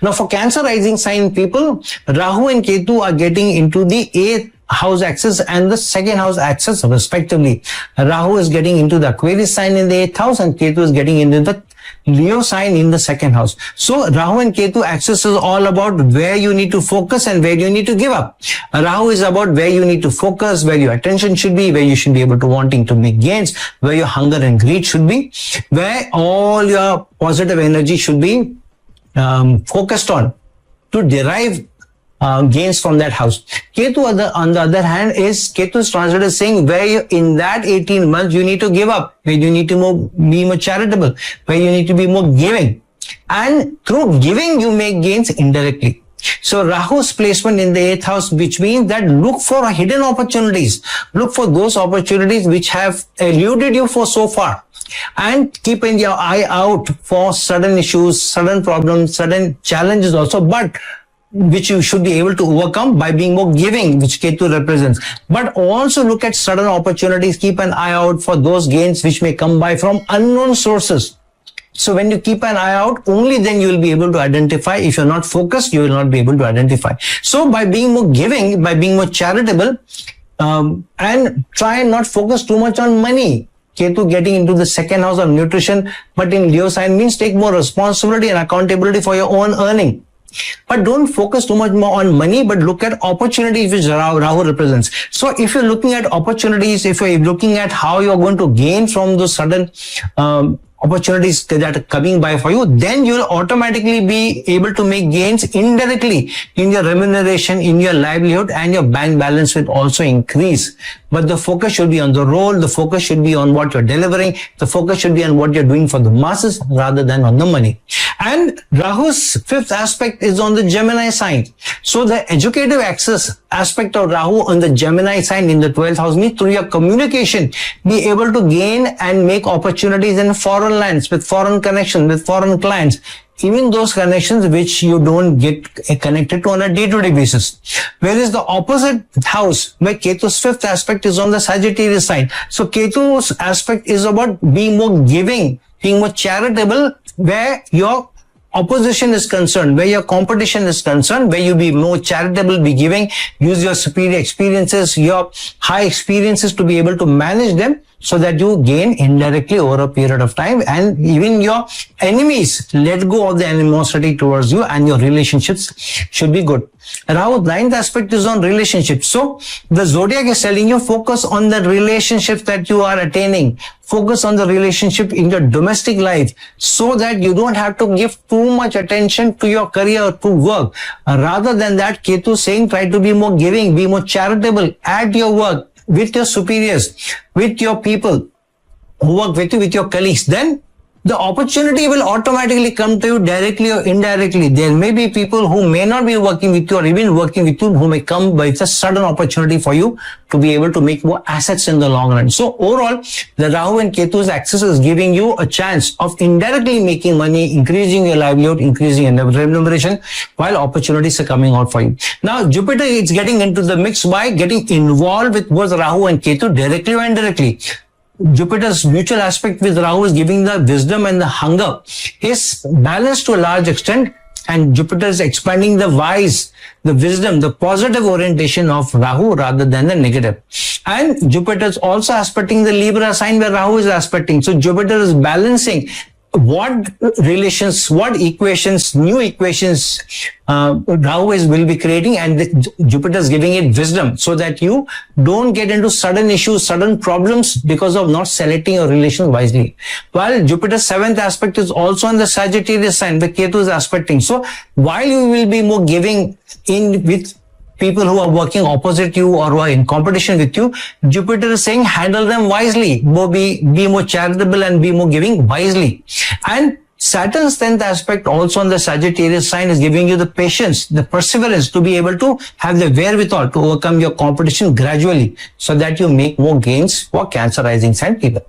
Now for Cancer rising sign people, Rahu and Ketu are getting into the 8th house axis and the 2nd house axis respectively. Rahu is getting into the Aquarius sign in the 8th house and Ketu is getting into the Leo sign in the 2nd house. So Rahu and Ketu axis is all about where you need to focus and where you need to give up. Rahu is about where you need to focus, where your attention should be, where you should be able to wanting to make gains, where your hunger and greed should be, where all your positive energy should be focused on to derive gains from that house. Ketu on the other hand is Ketu's translator saying where you, in that 18 months you need to give up, where you need to be more charitable, where you need to be more giving, and through giving you make gains indirectly. So Rahu's placement in the 8th house, which means that look for hidden opportunities, look for those opportunities which have eluded you for so far, and keeping your eye out for sudden issues, sudden problems, sudden challenges also, but which you should be able to overcome by being more giving, which Ketu represents. But also look at sudden opportunities, keep an eye out for those gains which may come by from unknown sources. So when you keep an eye out, only then you will be able to identify. If you're not focused, you will not be able to identify. So by being more giving, by being more charitable, and try and not focus too much on money. Ketu getting into the 2nd house of nutrition, but in Leo sign means take more responsibility and accountability for your own earning. But don't focus too much more on money, but look at opportunities which Rahu represents. So if you're looking at opportunities, if you're looking at how you're going to gain from those sudden opportunities that are coming by for you, then you'll automatically be able to make gains indirectly in your remuneration, in your livelihood, and your bank balance will also increase. But the focus should be on the role, the focus should be on what you're delivering, the focus should be on what you're doing for the masses rather than on the money. And Rahu's 5th aspect is on the Gemini sign. So the educative axis aspect of Rahu on the Gemini sign in the 12th house means through your communication, be able to gain and make opportunities in foreign lands, with foreign connections, with foreign clients, even those connections which you don't get connected to on a day-to-day basis. Whereas the opposite house, where Ketu's 5th aspect is on the Sagittarius sign. So Ketu's aspect is about being more giving, being more charitable, where your opposition is concerned, where your competition is concerned, where you be more charitable, be giving, use your superior experiences, your high experiences to be able to manage them, so that you gain indirectly over a period of time, and even your enemies let go of the animosity towards you, and your relationships should be good. Rahu's 9th aspect is on relationships. So the zodiac is telling you focus on the relationships that you are attaining. Focus on the relationship in your domestic life, so that you don't have to give too much attention to your career, to work. Rather than that, Ketu saying try to be more giving, be more charitable at your work, with your superiors, with your people who work with you, with your colleagues. Then the opportunity will automatically come to you directly or indirectly. There may be people who may not be working with you or even working with you who may come by a sudden opportunity for you to be able to make more assets in the long run. So overall, the Rahu and Ketu's axis is giving you a chance of indirectly making money, increasing your livelihood, increasing your remuneration, while opportunities are coming out for you. Now Jupiter is getting into the mix by getting involved with both Rahu and Ketu directly or indirectly. Jupiter's mutual aspect with Rahu is giving the wisdom and the hunger is balanced to a large extent, and Jupiter is expanding the wise, the wisdom, the positive orientation of Rahu rather than the negative. And Jupiter is also aspecting the Libra sign where Rahu is aspecting. So Jupiter is balancing what relations, what equations, new equations Rahu will be creating, and Jupiter is giving it wisdom so that you don't get into sudden issues, sudden problems because of not selecting your relations wisely. While Jupiter's 7th aspect is also on the Sagittarius sign where Ketu is aspecting. So while you will be more giving in with people who are working opposite you or who are in competition with you, Jupiter is saying handle them wisely, be more charitable and be more giving wisely. And Saturn's 10th aspect also on the Sagittarius sign is giving you the patience, the perseverance to be able to have the wherewithal to overcome your competition gradually, so that you make more gains for Cancer rising sign people.